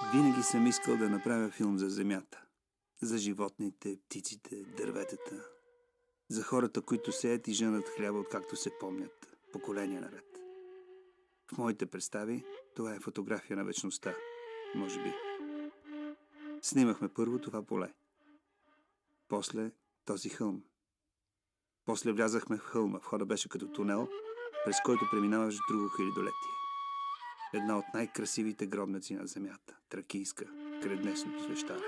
Винаги съм искал да направя филм за земята. За животните, птиците, дърветата. За хората, които сеят и жънат хляба, откакто се помнят. Поколения наред. В моите представи това е фотография на вечността. Може би. Снимахме първо това поле. После този хълм. После влязахме в хълма. Входа беше като тунел, през който преминаваш в друго хилядолетие. Една от най-красивите гробници на земята. Тракийска, край днешното Свещаре.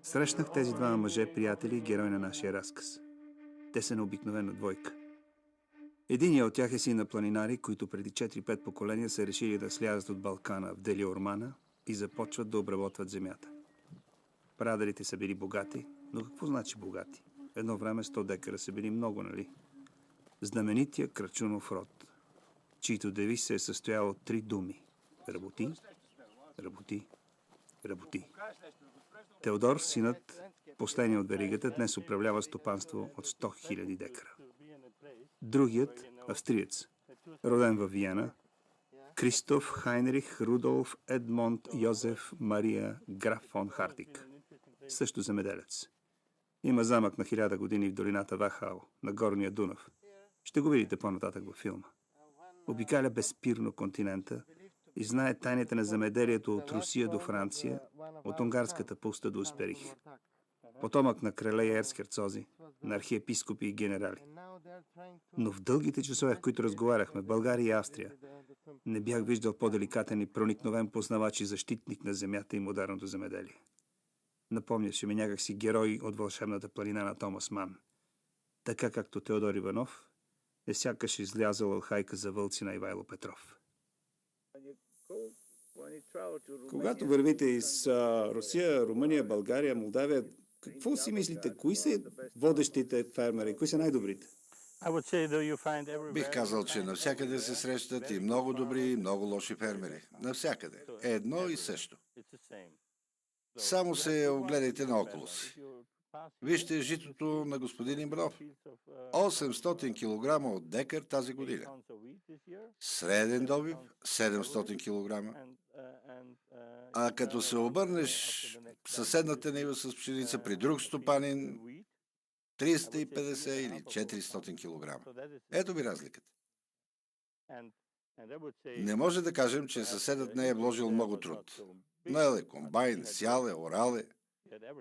Срещнах тези двама мъже, приятели и герои на нашия разказ. Те са необикновена двойка. Единият от тях е син на планинари, които преди 4-5 поколения са решили да слязат от Балкана в Дели Ормана и започват да обработват земята. Прадедите са били богати, но какво значи богати? Едно време 100 декара са били много, нали? Знаменития Крачунов род, чийто девиз се е състоял от 3 думи. Работи, работи, работи. Теодор, синът, последния от веригата, днес управлява стопанство от 100 000 декара. Другият, австриец, роден във Виена, Кристоф Хайнрих Рудолф Едмонд Йозеф Мария граф фон Хартик, също земеделец. Има замък на 1000 години в долината Вахау, на горния Дунав. Ще го видите по-нататък във филма. Обикаля безспирно континента и знае тайните на земеделието от Русия до Франция, от унгарската пуста до Усперих. Потомък на крале и ерцхерцози, на архиепископи и генерали. Но в дългите часове, в които разговаряхме в България и Австрия, не бях виждал по-деликатен и проникновен познавач и защитник на земята и модерното земеделие. Напомняше ми някакси герой от вълшебната планина на Томас Ман. Така както Теодор Иванов е сякаш излязъл от хайка за вълци на Ивайло Петров. Когато вървите из Русия, Румъния, България, Молдавия, какво си мислите? Кои са водещите фермери? Кои са най-добрите? Бих казал, че навсякъде се срещат и много добри, и много лоши фермери. Навсякъде. Едно и също. Само се огледайте наоколо си. Вижте житото на господин Ибров. 800 кг от декар тази година. Среден добив 700 кг. А като се обърнеш съседната нива с пшеница при друг стопанин, 350 или 400 кг. Ето ви разликата. Не може да кажем, че съседът не е вложил много труд. Наел е комбайн, сял е, орал е.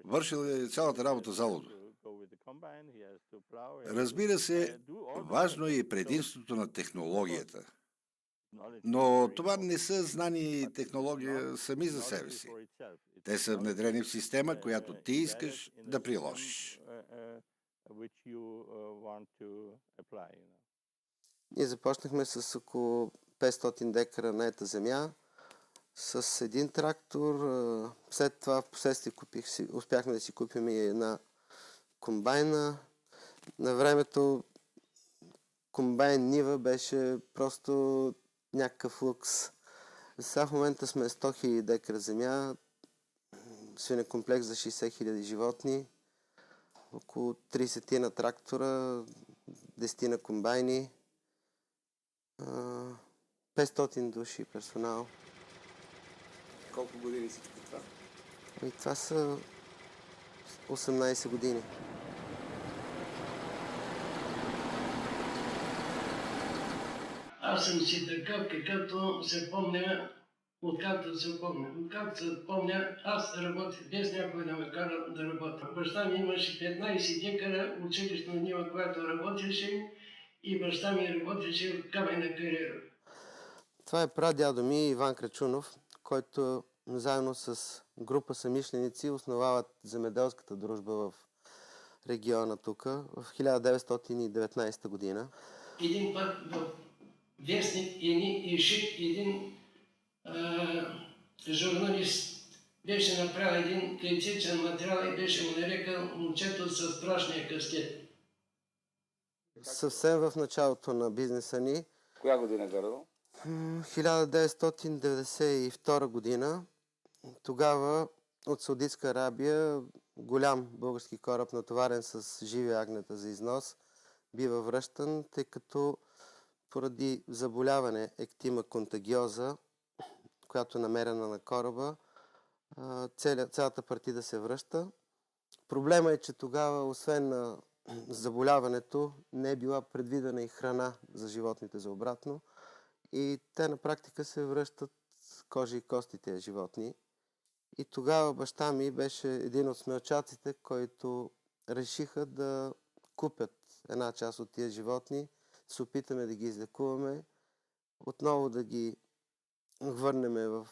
Вършил е цялата работа залудо. Разбира се, важно е и предимството на технологията. Но това не са знания и технология сами за себе си. Те са внедрени в система, която ти искаш да приложиш. Ние започнахме с около 500 декара наета земя, с един трактор. След това в последствие успяхме да си купим и една комбайна. На времето комбайн нива беше просто някакъв лукс. Сега в момента сме 100 000 декара земя, свинекомплекс за 60 000 животни, около 30 на трактора, 10 на комбайни, 500 души персонал. Колко години всичко това? И това са 18 години. Аз съм си такъв, какъвто се помня, откакто се помня, аз работя без някой да ме кара да работя. Баща ми имаше 15 декара училищна нива, която работеше, и баща ми работеше в каменна кариера. Това е прадядо ми Иван Крачунов, който заедно с група съмишленици основават земеделската дружба в региона тук в 1919 година. Един път в вестник изшит един журналист беше направил един критичен материал и беше му нарекал момчето с прашния каскет. Съвсем в началото на бизнеса ни. Коя година горе? 1992 година. Тогава от Саудитска Арабия голям български кораб, натоварен с живи агнета за износ, бива връщан, тъй като поради заболяване ектима контагиоза, която е намерена на кораба, цялата партида се връща. Проблема е, че тогава, освен на заболяването, не е била предвидена и храна за животните за обратно. И те на практика се връщат кожи и кости тези животни. И тогава баща ми беше един от смелчаците, които решиха да купят една част от тия животни, се опитаме да ги излекуваме, отново да ги върнем в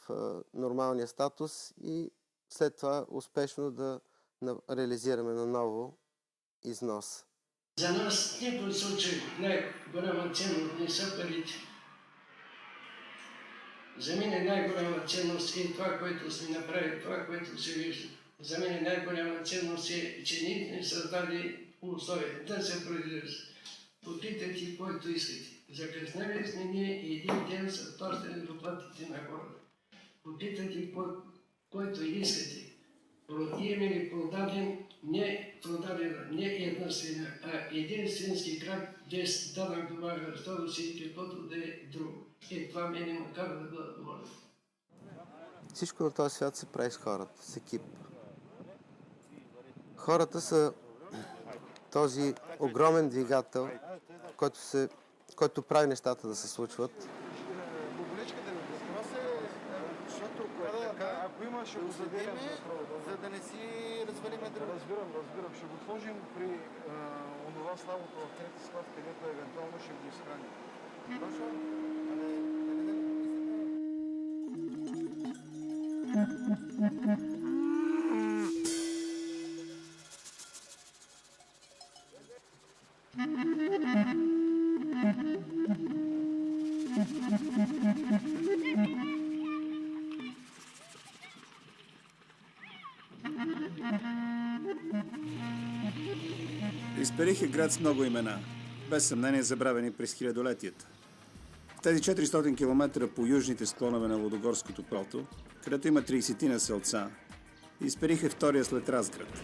нормалния статус и след това успешно да реализираме наново износ. За нас в никой случай най-голяма ценност не са парите. За мен е най-голяма ценност и това, което сме направили, това, което се вижда. За мен е най-голяма ценност е, че ние не създаде условия да се произвежда. Попитайте, който искате. Закъснели сме ние един ден с плащане доплатите на хората. Попитайте, който искате. Имаме ли продаден, не една свиня, а един свински крак, без данък добавя стойност и каквото да е друго. Това мене ме кара да бъда доволен. Всичко на този свят се прави с хората, с екип. Хората са този огромен двигател, който прави нещата да се случват. Ако има, ще го зададем, за да не си развалиме друго. Разбирам. Ще го сложим при онова слабото в трети склад, където евентуално ще го изхраним. Хорошо? Исперих е град с много имена, без съмнение забравени през хилядолетията. В тези 400 км по южните склонове на Лудогорското плато, където има 30 селца, Исперих е втория след Разград.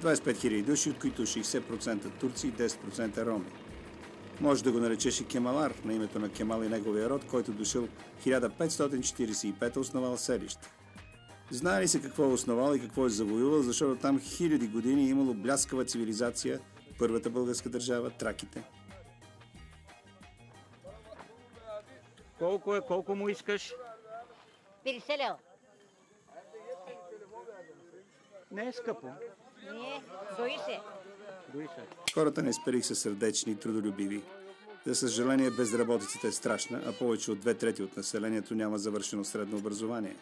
25 000 души, от които 60% турци и 10% роми. Може да го наречеш и Кемалар, на името на Кемал и неговия род, който дошъл 1545 основал селище. Знае ли се какво е основал и какво е завоювал, защото там хиляди години е имало бляскава цивилизация, първата българска държава, траките. Колко му искаш? 50 лева. Не е скъпо. Не, дои се. Хората на Исперих са сърдечни и трудолюбиви. За съжаление, безработицата е страшна, а повече от 2/3 от населението няма завършено средно образование.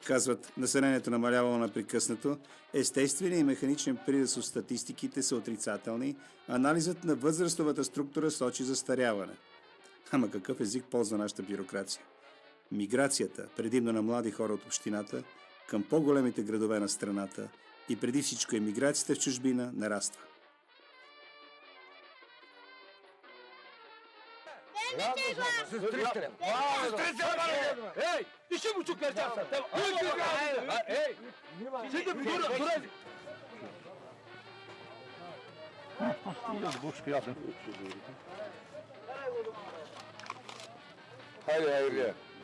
Казват, населението намалявало непрекъснато, естественият и механичен прираст от статистиките са отрицателни, анализът на възрастовата структура сочи застаряване. Ама какъв език ползва нашата бюрокрация? Миграцията, предимно на млади хора от общината, към по-големите градове на страната и преди всичко емиграцията в чужбина нараства. Ей, ти ще му чукаш часа! Ей, ще да подура!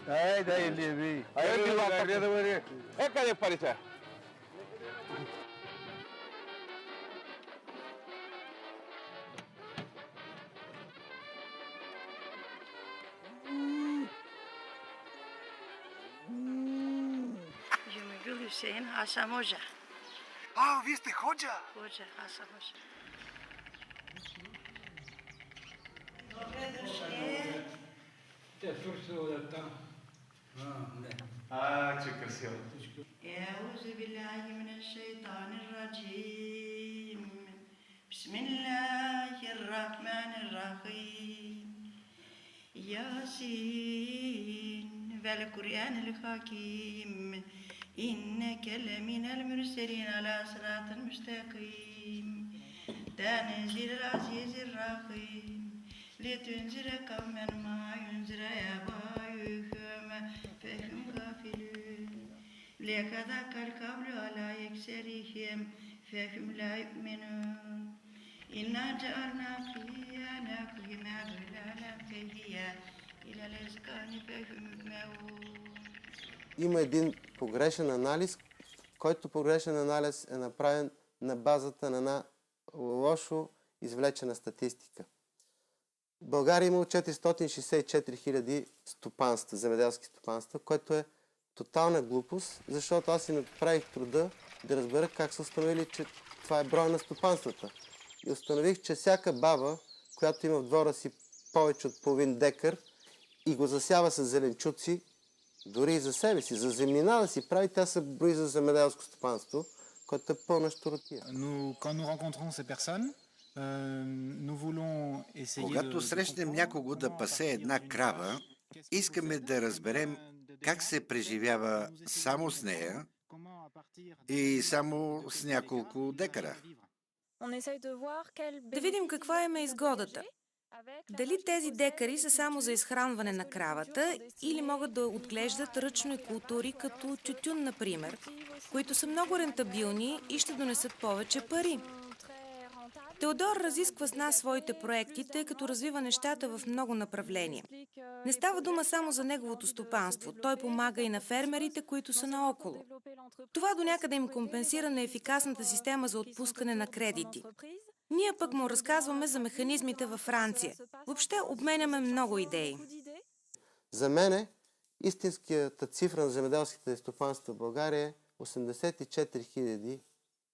Хайде, Илия, ви! Хайде, да бъде! Къде парите? Hüseyin Hasan Hoca. Вие сте ходжа? Hoca Hasan Hoca. Те свършват там. Че красиво. أعوذ بالله من الشيطان الرجيم بسم الله الرحمن الرحيم ياسين والقرآن الحكيم إنك لمن المرسلين على صراط مستقيم تنزيل العزيز الرحيم لتنذر قوما ما ينذر آباؤهم فهم غافلون ليكذاك القول على أكثرهم فهم لا يؤمنون إنا جعلنا في أعناقهم أغلالا فهي إلى الأذقان فهم يطمعون. Има един погрешен анализ, който погрешен анализ е направен на базата на една лошо извлечена статистика. В България има 464 000 стопанства, земеделски стопанства, което е тотална глупост, защото аз си направих труда да разбера как са установили, че това е брой на стопанствата. И установих, че всяка баба, която има в двора си повече от половин декар и го засява с зеленчуци, дори и за себе си, за земнина да си прави, тя се брои за земеделско стопанство, което е пълна щуротия. Когато срещнем някого да пасе една крава, искаме да разберем как се преживява само с нея и само с няколко декара. Да видим каква им е изгодата. Дали тези декари са само за изхранване на кравата или могат да отглеждат ръчни култури като тютюн, например, които са много рентабилни и ще донесат повече пари. Теодор разисква с нас своите проекти, тъй като развива нещата в много направления. Не става дума само за неговото стопанство. Той помага и на фермерите, които са наоколо. Това до някъде им компенсира на ефикасната система за отпускане на кредити. Ние пък му разказваме за механизмите във Франция. Въобще обменяме много идеи. За мен истинската цифра на земеделските стопанства в България е 84 000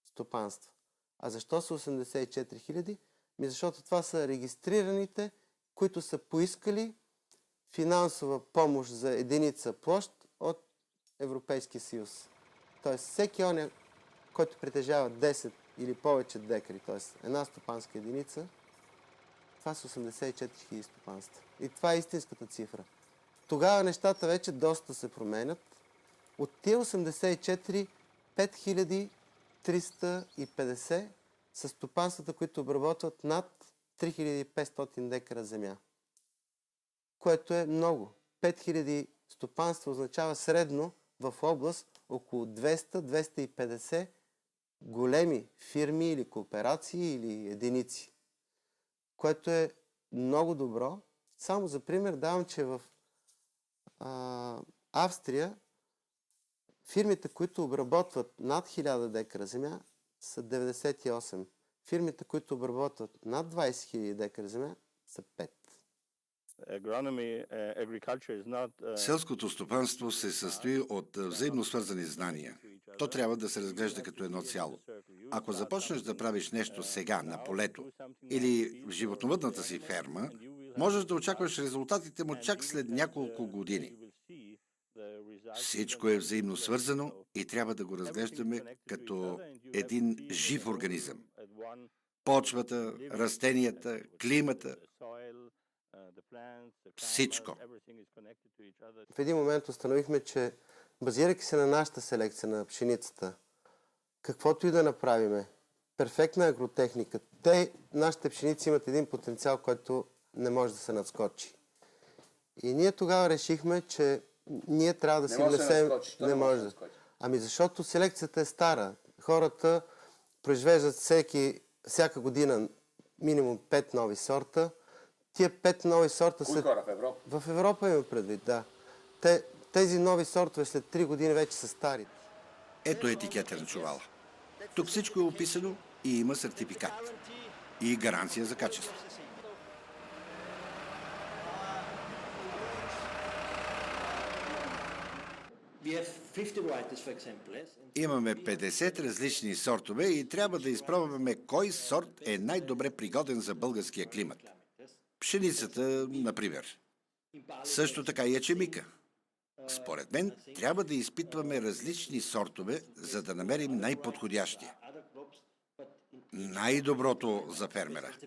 стопанства. А защо са 84 000? Защото това са регистрираните, които са поискали финансова помощ за единица площ от Европейския съюз. Тоест всеки оня, който притежава 10 или повече декари, т.е. една стопанска единица, това са 84 000 стопанства. И това е истинската цифра. Тогава нещата вече доста се променят. От тия 84, 5350 са стопанствата, които обработват над 3500 декара земя. Което е много. 5000 стопанства означава средно в област около 200-250 големи фирми или кооперации или единици. Което е много добро. Само за пример давам, че в Австрия фирмите, които обработват над 1000 декара земя, са 98. Фирмите, които обработват над 20 000 декара земя, са 5. Селското стопанство се състои от взаимно свързани знания. То трябва да се разглежда като едно цяло. Ако започнеш да правиш нещо сега на полето или в животновъдната си ферма, можеш да очакваш резултатите му чак след няколко години. Всичко е взаимно свързано и трябва да го разглеждаме като един жив организъм. Почвата, растенията, климата, всичко. В един момент установихме, че базирайки се на нашата селекция на пшеницата, каквото и да направиме, перфектна агротехника, нашите пшеници имат един потенциал, който не може да се надскочи. И ние тогава решихме, че ние трябва да си внесем... Не може да. Ами защото селекцията е стара. Хората произвеждат всяка година минимум 5 нови сорта. Тия 5 нови сорта са... Хора в Европа? В Европа има предвид, да. Тези нови сортове след 3 години вече са стари. Ето етикета на чувала. Тук всичко е описано и има сертификат. И гаранция за качество. Имаме 50 различни сортове и трябва да изпробваме кой сорт е най-добре пригоден за българския климат. Пшеницата, например. Също така и ечемика. Според мен, трябва да изпитваме различни сортове, за да намерим най-подходящия. Най-доброто за фермера.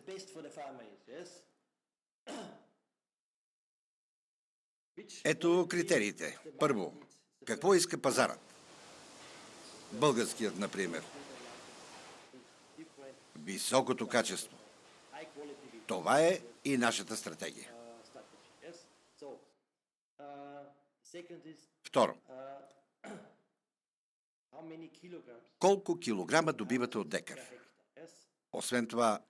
Ето критериите. Първо, какво иска пазарът? Българският, например. Високото качество. Това е и нашата стратегия. Второ. Колко килограма добивате от декар? Освен това,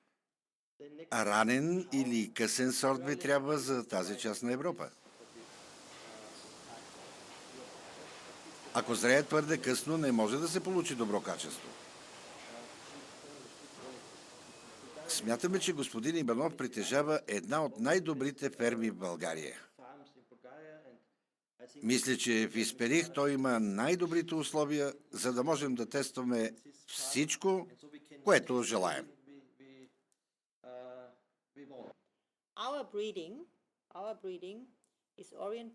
ранен или късен сорт ви трябва за тази част на Европа. Ако зрее твърде късно, не може да се получи добро качество. Смятаме, че господин Иванов притежава една от най-добрите ферми в България. Мисля, че в Исперих той има най-добрите условия, за да можем да тестваме всичко, което желаем.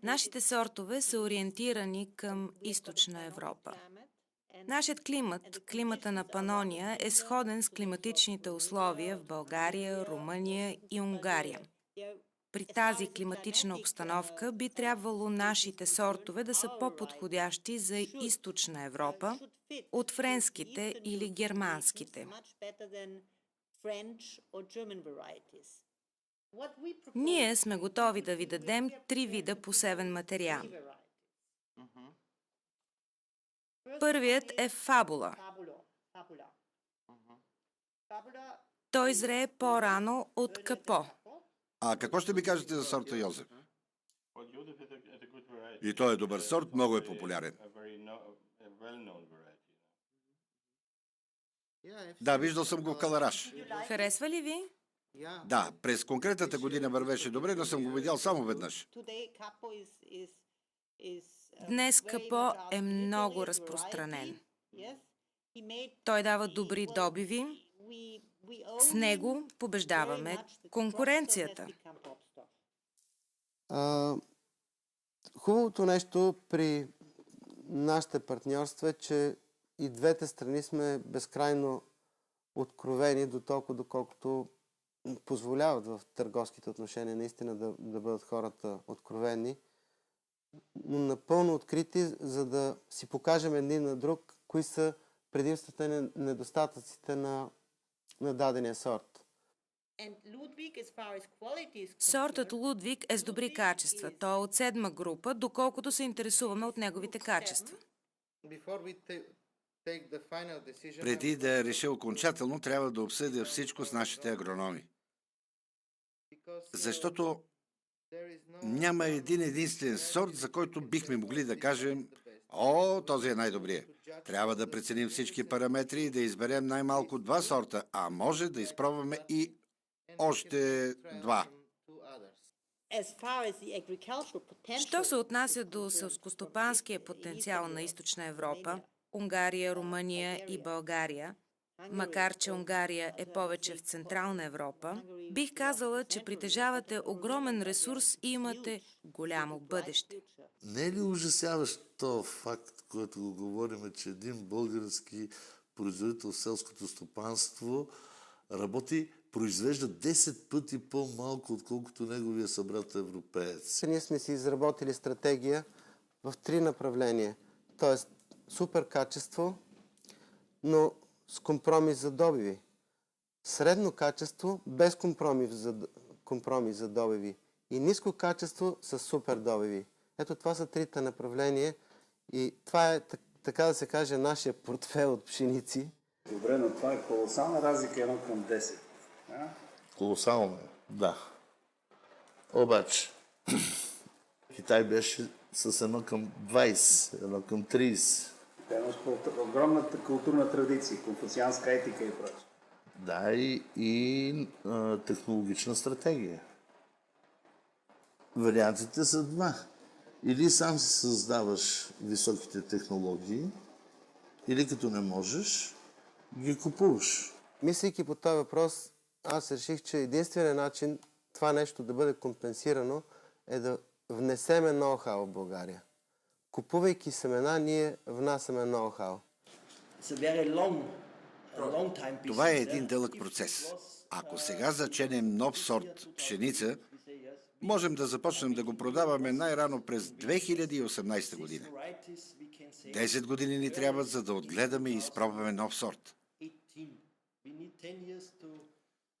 Нашите сортове са ориентирани към източна Европа. Нашият климат, климата на Панония, е сходен с климатичните условия в България, Румъния и Унгария. При тази климатична обстановка би трябвало нашите сортове да са по-подходящи за източна Европа от френските или германските. Ние сме готови да ви дадем 3 вида посевен материал. Първият е фабула. Той зрее по-рано от капо. А какво ще ми кажете за сорта Йозеф? И той е добър сорт, много е популярен. Да, виждал съм го в Калараш. Харесва ли ви? Да, през конкретната година вървеше добре, но съм го видял само веднъж. Днес капо е много разпространен. Той дава добри добиви. С него побеждаваме конкуренцията. Хубавото нещо при нашите партньорства е, че и двете страни сме безкрайно откровени до толкова, доколкото позволяват в търговските отношения наистина да бъдат хората откровени, но напълно открити, за да си покажем един на друг кои са предимствата и недостатъците на дадения сорт. Сортът Лудвиг е с добри качества. Той е от 7 група, доколкото се интересуваме от неговите качества. Преди да реша окончателно, трябва да обсъдя всичко с нашите агрономи. Защото няма един единствен сорт, за който бихме могли да кажем: о, този е най-добрият. Трябва да преценим всички параметри и да изберем най-малко 2 сорта, а може да изпробваме и още 2. Що се отнася до селскостопанския потенциал на Източна Европа, Унгария, Румъния и България, макар че Унгария е повече в Централна Европа, бих казала, че притежавате огромен ресурс и имате голямо бъдеще. Не е ли ужасяващ този факт, който го говорим, че един български производител в селското стопанство произвежда 10 пъти по-малко, отколкото неговия събрат европеец? Ние сме си изработили стратегия в 3 направления. Тоест супер качество, но с компромис за добиви. Средно качество без компромис за добиви. И ниско качество с супер добиви. Ето това са 3 направления и това е, така да се каже, нашия портфел от пшеници. Добре, но това е колосална разлика 1 към 10. А? Колосално, да. Обаче, Китай беше с 1 към 20, 1 към 30. Те имаш огромната културна традиция, конфуцианска етика и прочее. Да, и технологична стратегия. Вариантите са 2. Или сам си създаваш високите технологии, или като не можеш, ги купуваш. Мислейки по този въпрос, аз реших, че единственият начин това нещо да бъде компенсирано е да внесеме ноу-хау в България. купувайки семена, ние внасяме ноу-хау. Това е един дълъг процес. Ако сега заченем нов сорт пшеница, можем да започнем да го продаваме най-рано през 2018 година. 10 години ни трябват, за да отгледаме и изпробваме нов сорт.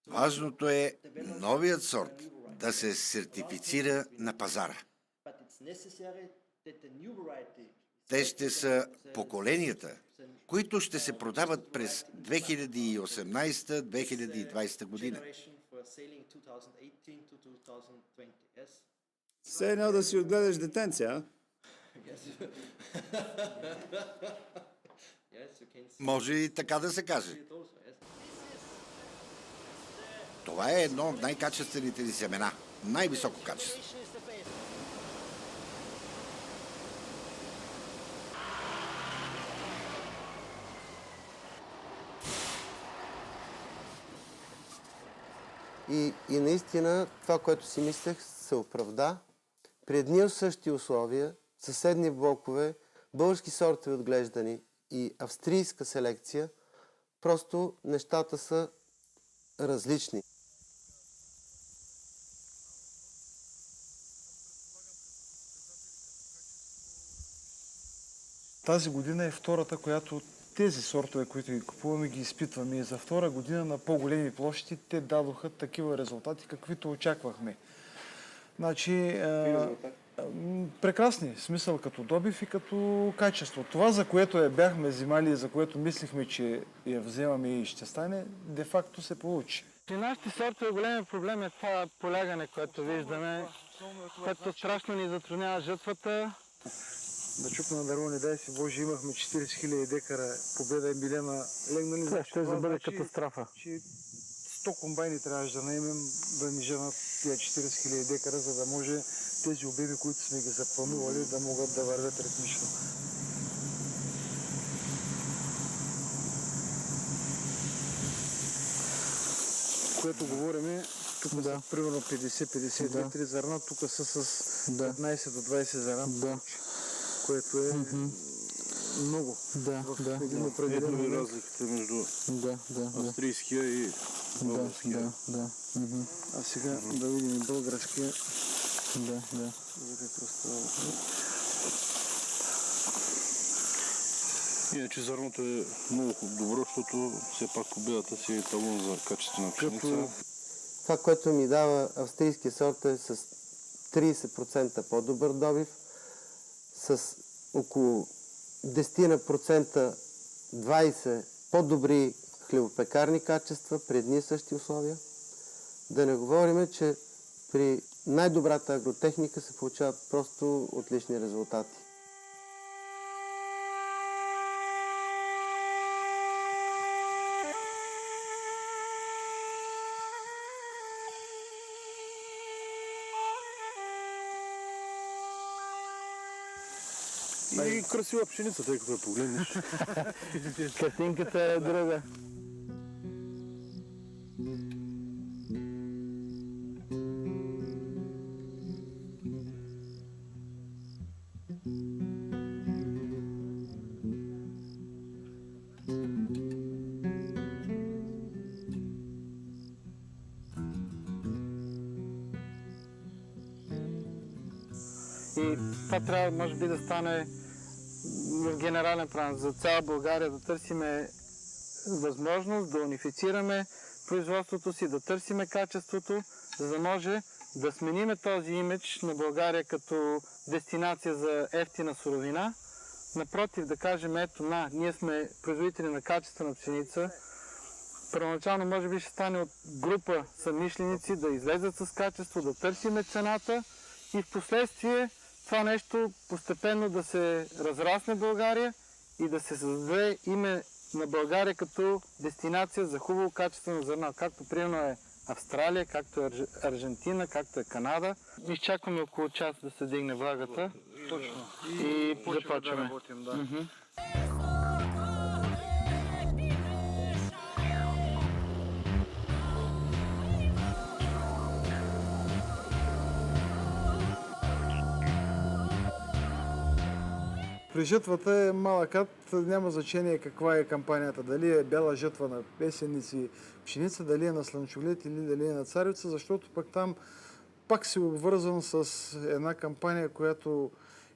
Важното е новият сорт да се сертифицира на пазара. Те ще са поколенията, които ще се продават през 2018-2020 година. Все едно да си отгледаш детенце, а? Може и така да се каже. Това е едно от най-качествените ни семена. Най-високо качество. И наистина това, което си мислех, се оправда. При едни и същи условия, съседни блокове, български сортове отглеждани и австрийска селекция, просто нещата са различни. Тази година е втората, която тези сортове, които ги купуваме, ги изпитваме. И за втора година на по-големи площи те дадоха такива резултати, каквито очаквахме. Значи, прекрасни, смисъл като добив и като качество. Това, за което я бяхме взимали и за което мислихме, че я вземаме и ще стане, де-факто се получи. При нашите сортове големият проблем е това полягане, което виждаме, което страшно ни затруднява жътвата. Да чукна на дърво, не дай си Боже, имахме 40 000 декара победа и билена легнали. Това ще бъде катастрофа. 100 комбайни трябваше да наемем да ни женат тия 40 000 декара, за да може тези обеми, които сме ги запланували, да могат да вървят ритмично. Което говорим, тук са примерно 50-52 литри зърна, тук са с 15 до 20 зърна, което е много. В един определен момент. Разликата между австрийския и българския. А сега да видим българския. За какво става. Иначе зърното е много добро, защото все пак победата си е талон за качествена пшеница. Това, което ми дава австрийския сорт, е с 30% по-добър добив, с около 10% 20% по-добри хлебопекарни качества при едни и същи условия. Да не говорим, че при най-добрата агротехника се получават просто отлични резултати. И красива пшеница, тъй като я погледнеш. Картинката е друга. И това трябва, може би, да стане в генерален план за цяла България, да търсиме възможност да унифицираме производството си, да търсиме качеството, за да може да смениме този имидж на България като дестинация за ефтина суровина. Напротив, да кажем, ето, ние сме производители на качествена пшеница. Първоначално може би ще стане от група съмишленици да излезат с качество, да търсиме цената и в последствие това нещо постепенно да се разрасне в България и да се създаде име на България като дестинация за хубаво качествено зърно, както примерно е Австралия, както е Аржентина, както е Канада. Изчакваме около час да се дигне влагата. Точно. И започваме. Да работим, да. При жътвата е малък ад, няма значение каква е кампанията. Дали е бяла жътва на песеници, пшеница, дали е на слънчоглед или дали е на царица, защото пък там пак си обвързан с една кампания, която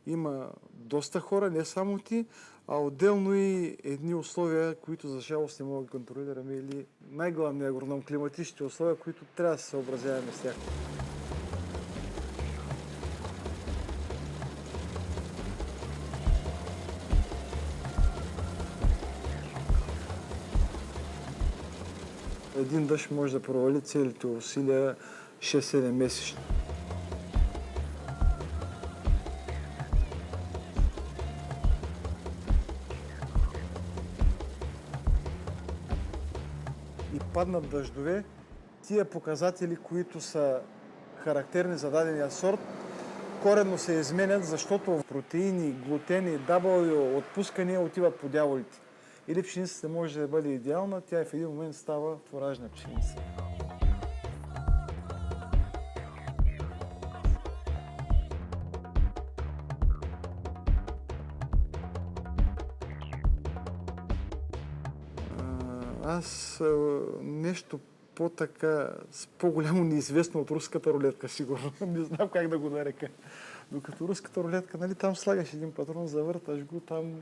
има доста хора, не само ти, а отделно и едни условия, които за жалост не мога да контролираме, или най-главният агроном, климатичните условия, които трябва да се съобразяваме с тях. Един дъжд може да провали целите усилия 6-7 месечни. И паднат дъждове, тия показатели, които са характерни за дадения сорт, коренно се изменят, защото протеини, глутени, W отпускания отиват по дяволите. Или пшеницата може да бъде идеална, тя в един момент става фуражна пшеница. Аз нещо по-така, с по-голямо неизвестно от руската рулетка, сигурно. Не знам как да го нарека. Докато руската рулетка, нали, там слагаш един патрон, завърташ го, там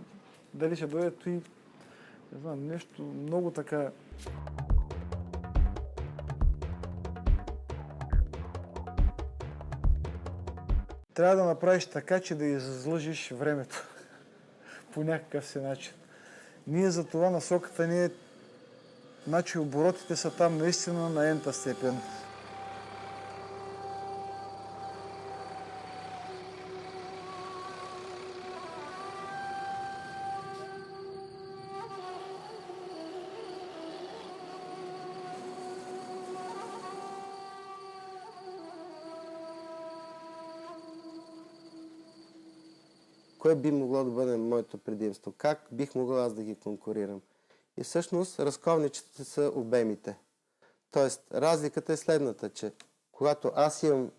дали ще дойде и не знам, нещо много така. Трябва да направиш така, че да излъжиш времето. По някакъв си начин. Ние за това насоката ни е, значи оборотите са там наистина на ента степен. Кое би могло да бъде моето предимство? Как бих могъл аз да ги конкурирам? И всъщност разковничето са обемите. Тоест, разликата е следната, че когато аз имам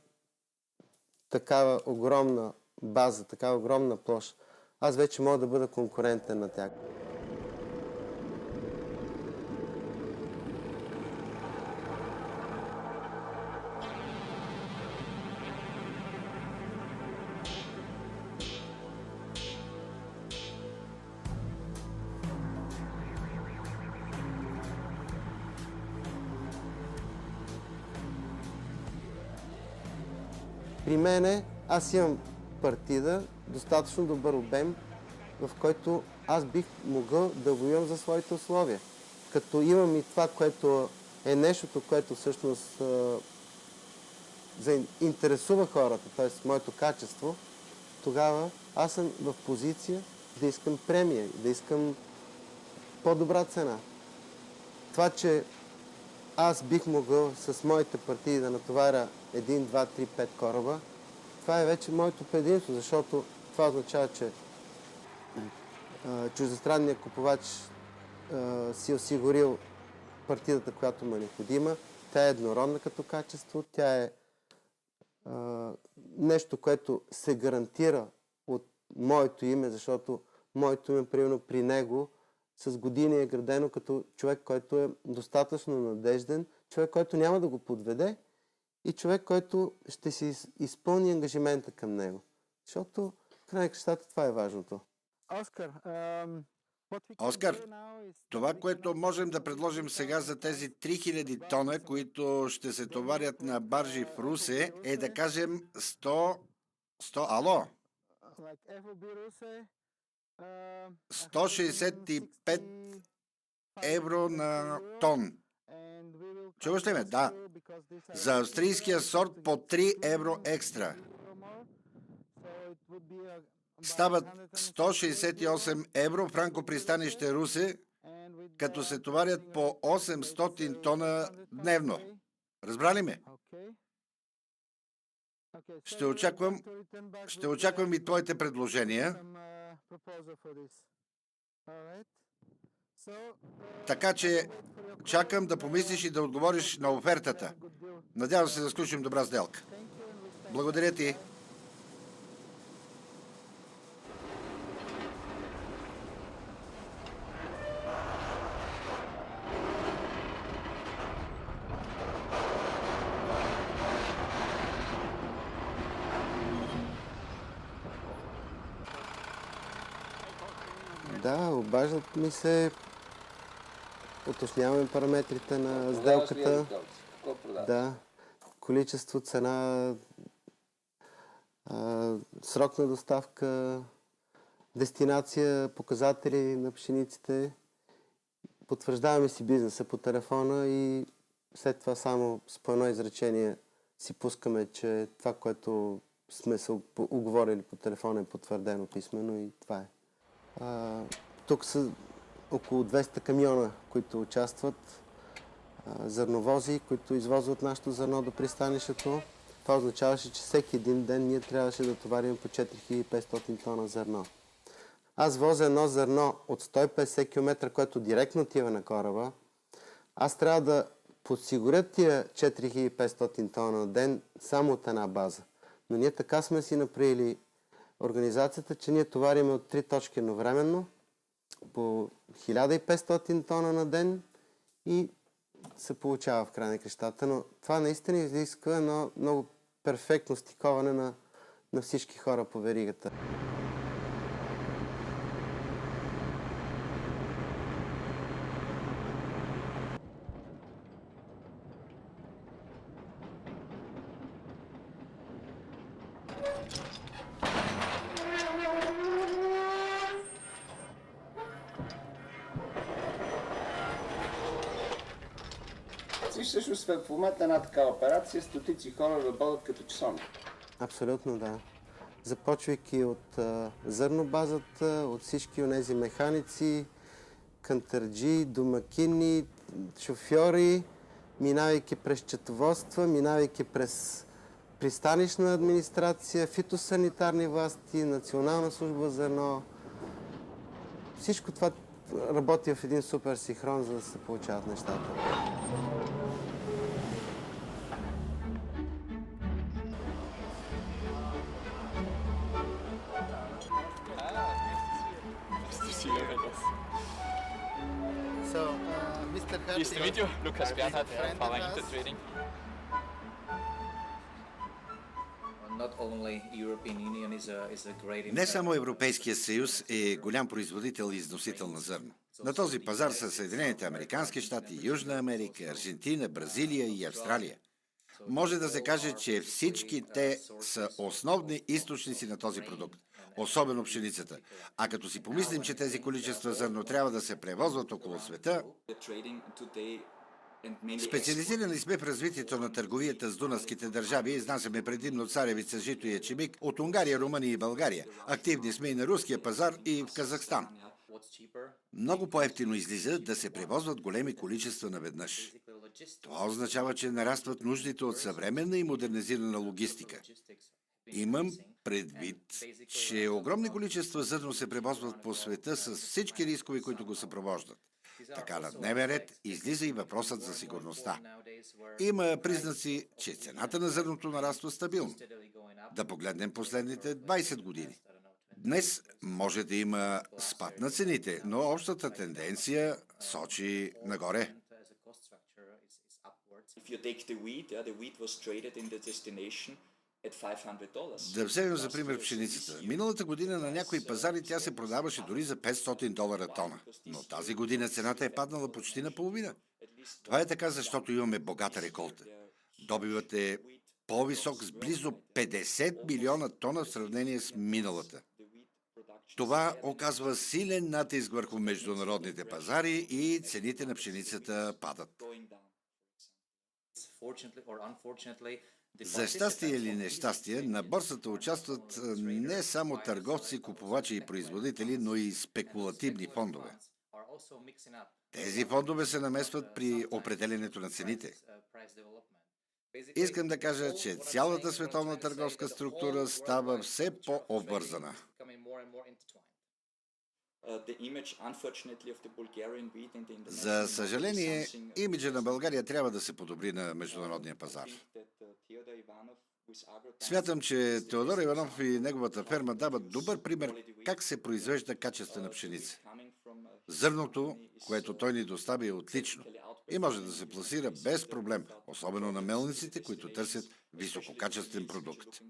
такава огромна база, такава огромна площ, аз вече мога да бъда конкурентен на тях. При мене аз имам партида, достатъчно добър обем, в който аз бих могъл да воювам за своите условия. Като имам и това, което е нещото, което всъщност заинтересува хората, т.е. моето качество, тогава аз съм в позиция да искам премия, да искам по-добра цена. Това, че аз бих могъл с моите партии да натоваря 1, 2, 3, 5 кораба, това е вече моето предимство, защото това означава, че чуждестранният купувач си осигурил партидата, която му е необходима. Тя е еднородна като качество, тя е нещо, което се гарантира от моето име, защото моето име, примерно при него, с години е градено като човек, който е достатъчно надежден, човек, който няма да го подведе и човек, който ще си изпълни ангажимента към него. Защото в край на кращата това е важното. Оскар, това, което можем да предложим сега за тези 3000 тона, които ще се товарят на баржи в Русе, е да кажем 165 евро на тон. Чуваш ли ме? Да. За австрийския сорт по 3 евро екстра. Стават 168 евро Франко пристанище Русе, като се товарят по 800 тона дневно. Разбрали ме? Ще очаквам и твоите предложения. Така че чакам да помислиш и да отговориш на офертата. Надявам се да сключим добра сделка. Благодаря ти. Да, обаждат ми се, уточняваме параметрите на сделката. Да, количество, цена, срок на доставка, дестинация, показатели на пшениците. Потвърждаваме си бизнеса по телефона и след това само с по едно изречение си пускаме, че това, което сме се уговорили по телефона, е потвърдено писмено и това е. Тук са около 200 камиона, които участват, зърновози, които извозват нашето зърно до пристанището. Това означаваше, че всеки един ден ние трябваше да товарим по 4500 тона зърно. Аз возя едно зърно от 150 км, което директно отива на кораба. Аз трябва да подсигуря тия 4500 тона на ден само от една база. Но ние така сме си направили организацията, че ние товариме от 3 точки едновременно по 1500 тона на ден и се получава в край на кращата. Но това наистина изисква едно много перфектно стиковане на всички хора по веригата. Всъщност в момента на една такава операция стотици хора работят като часовник. Абсолютно, да. Започвайки от зърнобазата, от всички онези механици, кантърджи, домакини, шофьори, минавайки през счетоводства, минавайки през пристанищна администрация, фитосанитарни власти, Национална служба зърно. Всичко това работи в един супер синхрон, за да се получават нещата. Nice to meet you, Lukas Bernhard, Power Inter Trading. Не само Европейския съюз е голям производител и износител на зърно. На този пазар са Съединените американски щати, Южна Америка, Аржентина, Бразилия и Австралия. Може да се каже, че всички те са основни източници на този продукт, особено пшеницата. А като си помислим, че тези количества зърно трябва да се превозват около света, специализирани сме в развитието на търговията с дунавските държави и изнасяме предимно царевица, жито и ечемик от Унгария, Румъния и България. Активни сме и на руския пазар и в Казахстан. Много по-евтино излиза да се превозват големи количества наведнъж. Това означава, че нарастват нуждите от съвременна и модернизирана логистика. Имам предвид, че огромни количества зърно се превозват по света с всички рискове, които го съпровождат. Така на дневен ред излиза и въпросът за сигурността. Има признаци, че цената на зърното нараства стабилно. Да погледнем последните 20 години. Днес може да има спад на цените, но общата тенденция сочи нагоре. Да вземем за пример пшеницата. Миналата година на някои пазари тя се продаваше дори за $500 тона, но тази година цената е паднала почти наполовина. Това е така, защото имаме богата реколта. Добивът е по-висок с близо 50 милиона тона в сравнение с миналата. Това оказва силен натиск върху международните пазари и цените на пшеницата падат. За щастие или нещастие, на борсата участват не само търговци, купувачи и производители, но и спекулативни фондове. Тези фондове се намесват при определенето на цените. Искам да кажа, че цялата световна търговска структура става все по-обвързана. За съжаление, имиджа на България трябва да се подобри на международния пазар. Смятам, че Теодор Иванов и неговата ферма дават добър пример как се произвежда качествена пшеница. Зърното, което той ни достави, е отлично и може да се пласира без проблем, особено на мелниците, които търсят висококачествен продукт.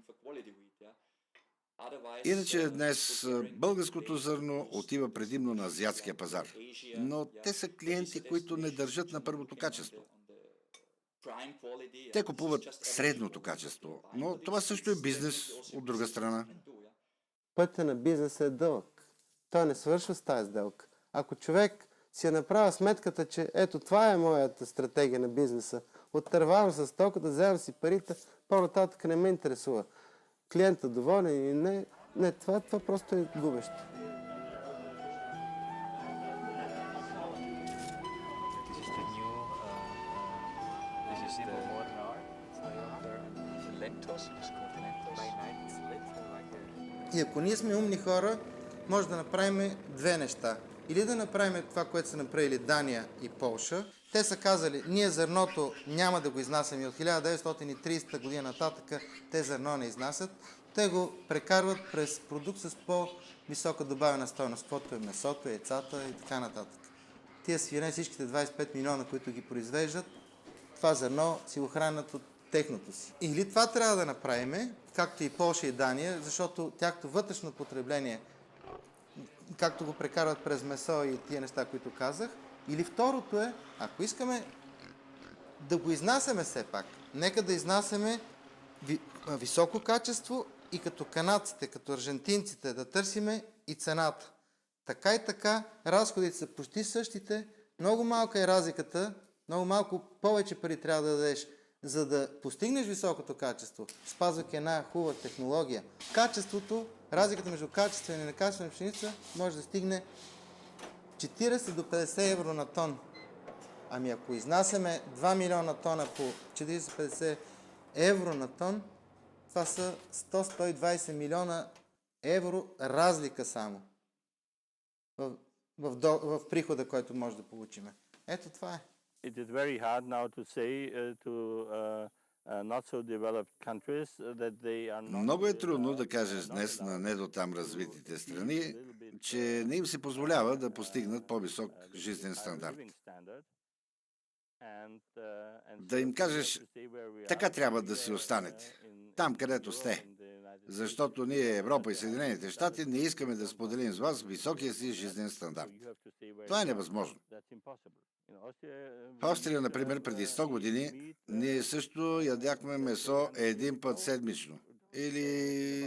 Иначе днес българското зърно отива предимно на азиатския пазар, но те са клиенти, които не държат на първото качество. Те купуват средното качество, но това също е бизнес от друга страна. Пътя на бизнеса е дълъг. Той не свършва с тази сделка. Ако човек си е направил сметката, че ето това е моята стратегия на бизнеса, отървавам с стоката, вземам си парите, по-нататък не ме интересува. Клиентът доволен или не, това просто е губещо. И ако ние сме умни хора, може да направим две неща. Или да направим това, което са направили Дания и Полша. Те са казали, ние зърното няма да го изнасяме от 1930 година нататък, те зърно не изнасят. Те го прекарват през продукт с по-висока добавена стойност, каквото е месото, яйцата и така нататък. Тия свине, всичките 25 милиона, които ги произвеждат, това зърно си го хранят от техното си. Или това трябва да направим, както и Полша и Дания, защото тяхното вътрешно потребление, както го прекарват през месо и тия неща, които казах. Или второто е, ако искаме да го изнасяме все пак, нека да изнасяме високо качество и като канадците, като аржентинците, да търсиме и цената. Така и така, разходите са почти същите, много малка е разликата, много малко повече пари трябва да дадеш, за да постигнеш високото качество, спазвайки една хубава технология. Качеството, разликата между качествена и некачествена пшеница може да стигне 40 до 50 евро на тон. Ами ако изнасяме 2 милиона тона по 40-50 евро на тон, това са 100-120 милиона евро разлика само в прихода, който може да получим. Ето това е. It is very hard now to say to not so developed countries that they are not. Много е трудно да кажеш днес на недотам развитите страни, че не им се позволява да постигнат по-висок жизнен стандарт. Да им кажеш, така трябва да си останете, там където сте. Защото ние, Европа и Съединените щати, не искаме да споделим с вас високия си жизнен стандарт. Това е невъзможно. В Австрия, например, преди 100 години, ние също ядяхме месо един път седмично. Или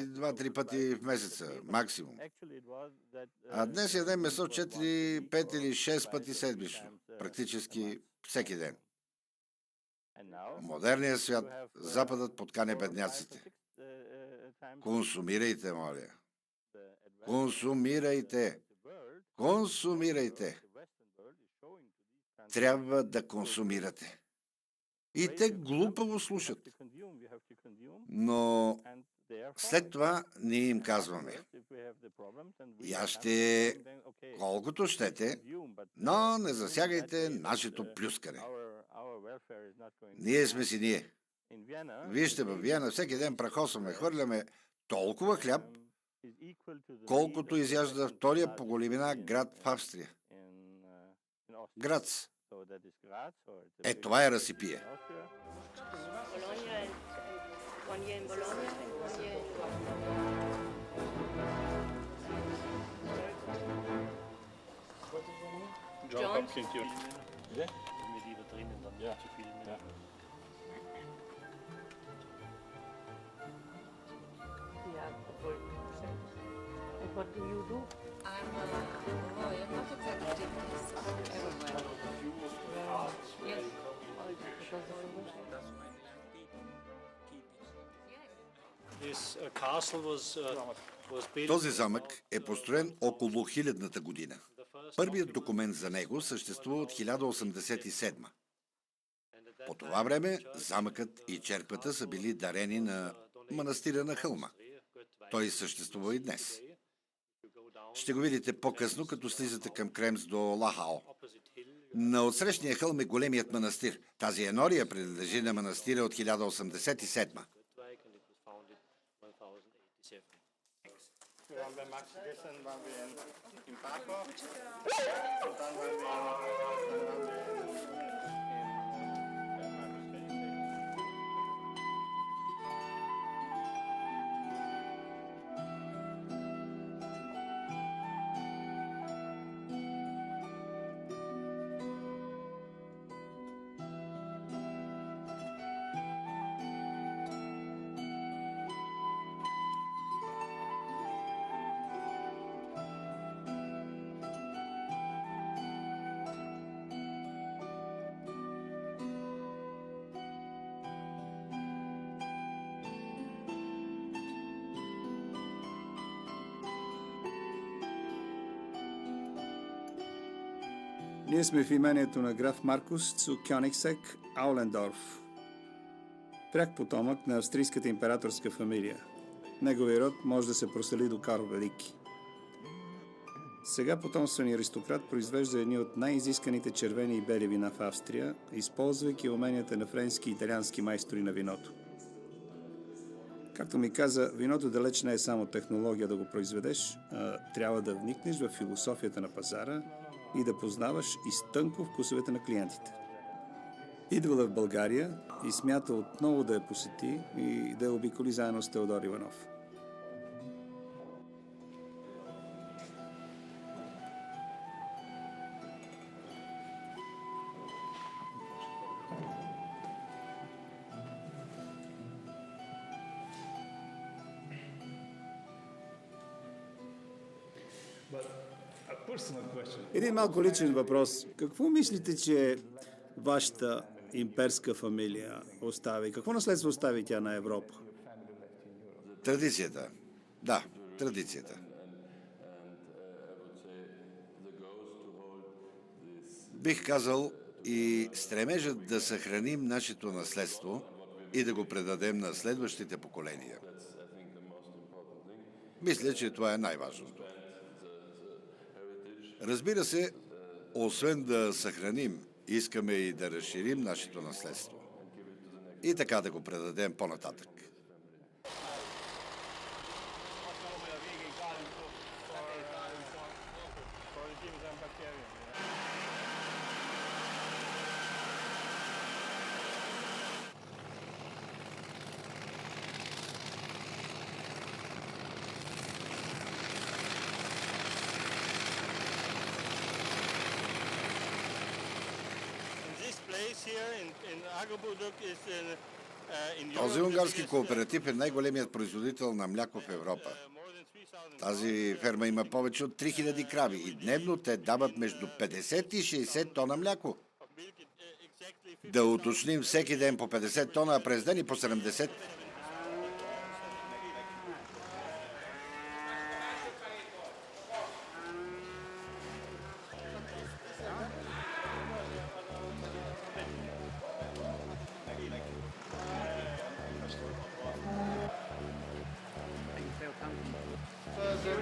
2-3 пъти в месеца, максимум. А днес ядем месо 4, 5 или 6 пъти седмично. Практически всеки ден. В модерния свят Западът подканя бедняците. Консумирайте, моля. Консумирайте. Консумирайте. Трябва да консумирате. И те глупаво слушат. Но след това ние им казваме: яжте колкото щете, но не засягайте нашето плюскане. Ние сме си ние. Вижте, във Виена всеки ден прахосваме, хвърляме толкова хляб, колкото изяжда втория по големина град в Австрия. Грац. Това е разсипие. John Hopkins, ja. Mit die da drinnen dann, ja, zu filmen, ja. And what do you do? I'm a lawyer, not executive, everywhere. Yes, because of This castle was built. Този замък е построен около 1000-та година. Първият документ за него съществува от 1087. По това време замъкът и черквата са били дарени на манастира на Хълма. Той съществува и днес. Ще го видите по-късно, като слизате към Кремс до Лахао. На отсрещния хълм е големият манастир. Тази енория принадлежи на манастира от 1087. Ние сме в имението на граф Маркус цу Кьонигсек Аулендорф, пряк потомък на австрийската императорска фамилия. Неговият род може да се просели до Карл Велики. Сега потомственият аристократ произвежда едни от най-изисканите червени и бели вина в Австрия, използвайки уменията на френски и италиански майстори на виното. Както ми каза, виното далеч не е само технология да го произведеш, а трябва да вникнеш в философията на пазара и да познаваш изтънко вкусовете на клиентите. Идвала в България и смята отново да я посети и да я обиколи заедно с Теодор Иванов. Един малко личен въпрос. Какво мислите, че вашата имперска фамилия остави? Какво наследство остави тя на Европа? Традицията. Да, традицията. Бих казал и стремежът да съхраним нашето наследство и да го предадем на следващите поколения. Мисля, че това е най-важното. Разбира се, освен да съхраним, искаме и да разширим нашето наследство. И така да го предадем по-нататък. Този унгарски кооператив е най-големият производител на мляко в Европа. Тази ферма има повече от 3000 крави и дневно те дават между 50 и 60 тона мляко. Да уточним, всеки ден по 50 тона, а през ден и по 70.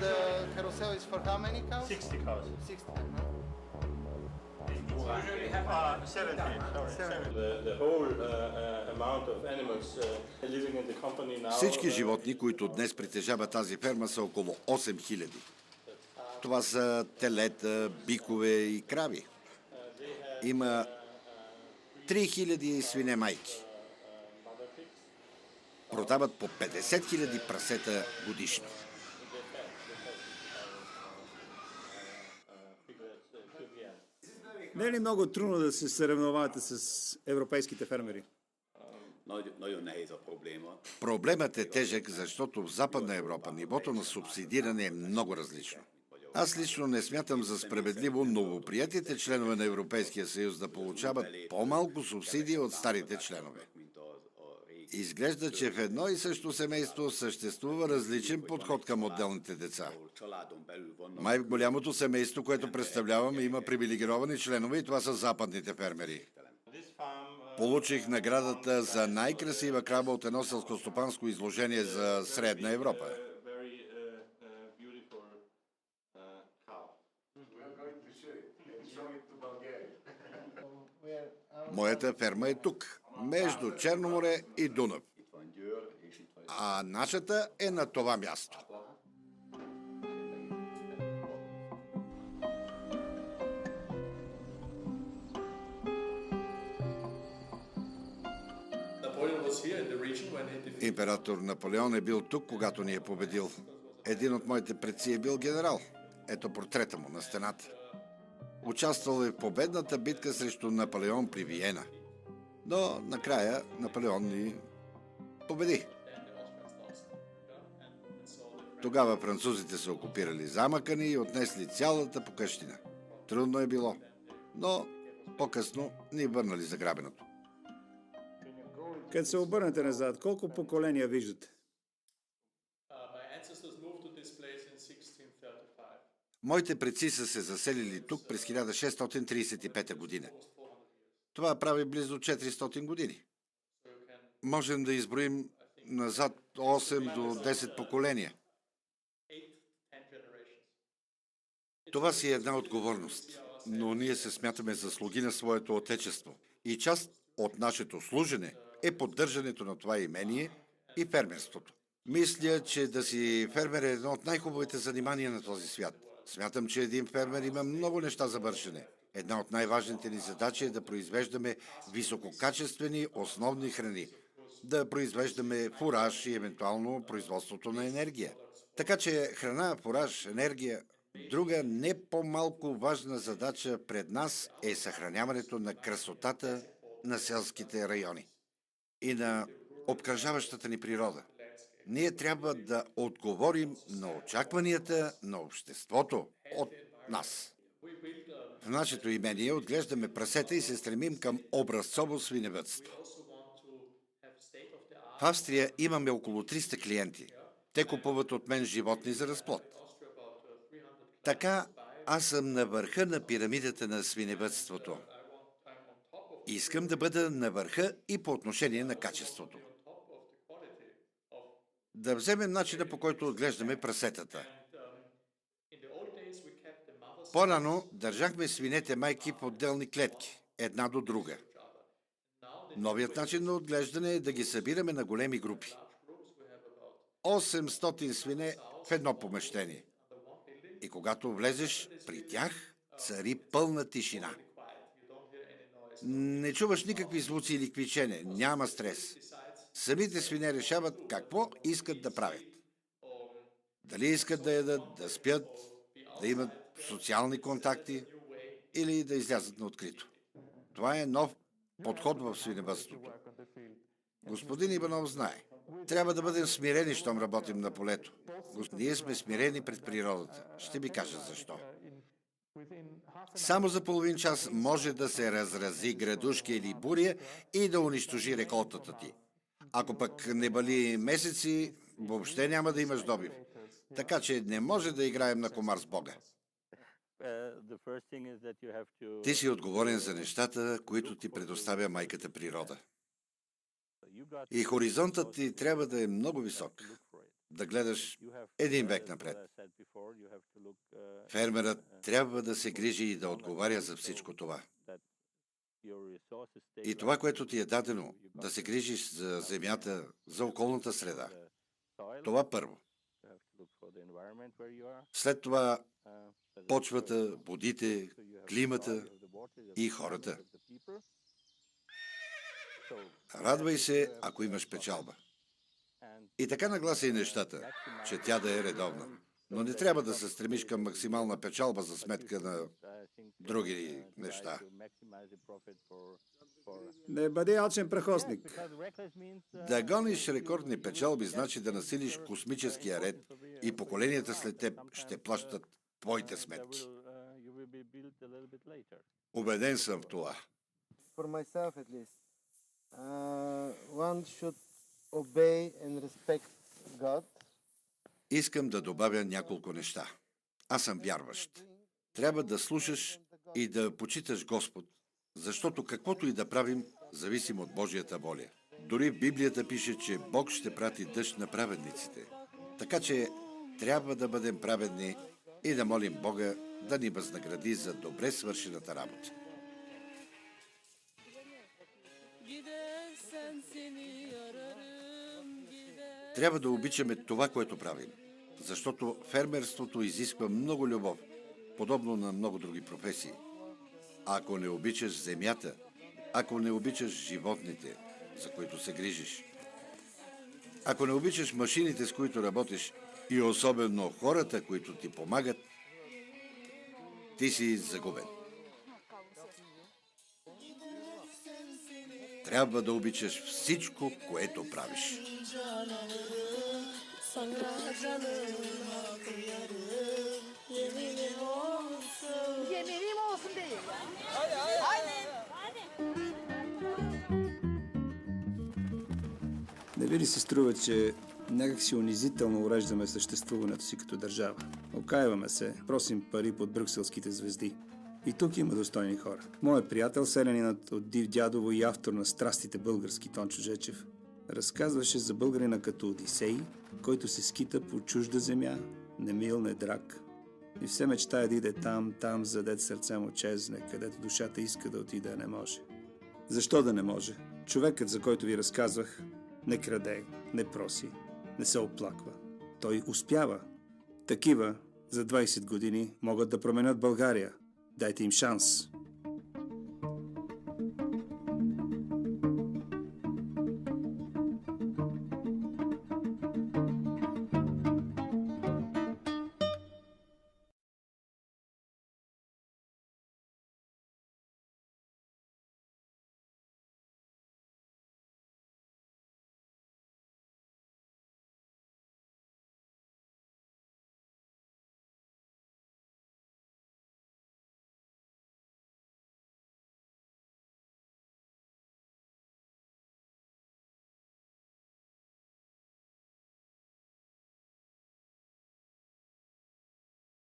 The carousel is for how many cows? 60 cows. 60. Usually have 70. The whole amount of animals living in the company now. Всички животни, които днес притежават тази ферма, са около 8000. Това са телета, бикове и крави. Има 3000 свинемайки. Продават по 50 000 прасета годишно. Не е ли много трудно да се съревновавате с европейските фермери? Проблемът е тежък, защото в Западна Европа нивото на субсидиране е много различно. Аз лично не смятам за справедливо новоприятите членове на Европейския съюз да получават по-малко субсидии от старите членове. Изглежда, че в едно и също семейство съществува различен подход към отделните деца. Май в голямото семейство, което представлявам, има привилегировани членове и това са западните фермери. Получих наградата за най-красива крава от едно селскостопанско изложение за Средна Европа. Моята ферма е тук, между Черно море и Дунав. А нашата е на това място. Император Наполеон е бил тук, когато ни е победил. Един от моите предци е бил генерал. Ето портрета му на стената. Участвал е в победната битка срещу Наполеон при Виена. Но накрая Наполеон ни победи. Тогава французите са окупирали замъка ни и отнесли цялата покъщнина. Трудно е било, но по-късно ни върнали заграбеното. Като се обърнете назад, колко поколения виждате? Моите предци са се заселили тук през 1635 година. Това прави близо 400 години. Можем да изброим назад 8 до 10 поколения. Това си е една отговорност, но ние се смятаме за слуги на своето отечество. И част от нашето служене е поддържането на това имение и фермерството. Мисля, че да си фермер е едно от най-хубавите занимания на този свят. Смятам, че един фермер има много неща за вършене. Една от най-важните ни задачи е да произвеждаме висококачествени основни храни, да произвеждаме фураж и евентуално производството на енергия. Така че храна, фураж, енергия. Друга не по-малко важна задача пред нас е съхраняването на красотата на селските райони и на обкръжаващата ни природа. Ние трябва да отговорим на очакванията на обществото от нас. В нашето имение отглеждаме прасета и се стремим към образцово свиневъдство. В Австрия имаме около 300 клиенти. Те купуват от мен животни за разплод. Така аз съм на върха на пирамидата на свиневъдството. Искам да бъда на върха и по отношение на качеството. Да вземем начина, по който отглеждаме прасетата. По-рано държахме свинете майки в отделни клетки, една до друга. Новият начин на отглеждане е да ги събираме на големи групи. 800 свине в едно помещение. И когато влезеш при тях, цари пълна тишина. Не чуваш никакви звуци или квичене, няма стрес. Самите свине решават какво искат да правят. Дали искат да ядат, да спят, да имат социални контакти или да излязат на открито. Това е нов подход в свиневъдството. Господин Иванов знае. Трябва да бъдем смирени, щом работим на полето. Ние сме смирени пред природата. Ще ви кажа защо. Само за половин час може да се разрази градушка или буря и да унищожи реколтата ти. Ако пък не вали месеци, въобще няма да имаш добив. Така че не може да играем на комар с Бога. Ти си отговорен за нещата, които ти предоставя майката природа. И хоризонтът ти трябва да е много висок. Да гледаш един век напред. Фермерът трябва да се грижи и да отговаря за всичко това. И това, което ти е дадено, да се грижиш за земята, за околната среда. Това първо. След това почвата, водите, климата и хората. Радвай се, ако имаш печалба. И така нагласяй нещата, че тя да е редовна. Но не трябва да се стремиш към максимална печалба за сметка на други неща. Не бъди алчен прахосник. Да гониш рекордни печалби значи да насилиш космическия ред и поколенията след теб ще плащат твоите сметки. Убеден съм в това. For myself at least. One should obey and respect God. Искам да добавя няколко неща. Аз съм вярващ. Трябва да слушаш и да почиташ Господ, защото каквото и да правим, зависим от Божията воля. Дори в Библията пише, че Бог ще прати дъжд на праведниците. Така че трябва да бъдем праведни и да молим Бога да ни възнагради за добре свършената работа. Трябва да обичаме това, което правим, защото фермерството изисква много любов, подобно на много други професии. Ако не обичаш земята, ако не обичаш животните, за които се грижиш, ако не обичаш машините, с които работиш и особено хората, които ти помагат, ти си загубен. Трябва да обичаш всичко, което правиш. Yeminim olsun değil. Не ви ли се струва, че някак си унизително уреждаме съществуването си като държава? Окайваме се, просим пари под брюкселските звезди. И тук има достойни хора. Моят приятел, селянинът от Див Дядово и автор на Страстите български Тончо Жечев, разказваше за българина като Одисей, който се скита по чужда земя, немил, недраг. И все мечтае да иде там, задет сърце му чезне, където душата иска да отиде, а не може. Защо да не може? Човекът, за който ви разказвах, не краде, не проси, не се оплаква. Той успява. Такива за 20 години могат да променят България. Дайте им шанс.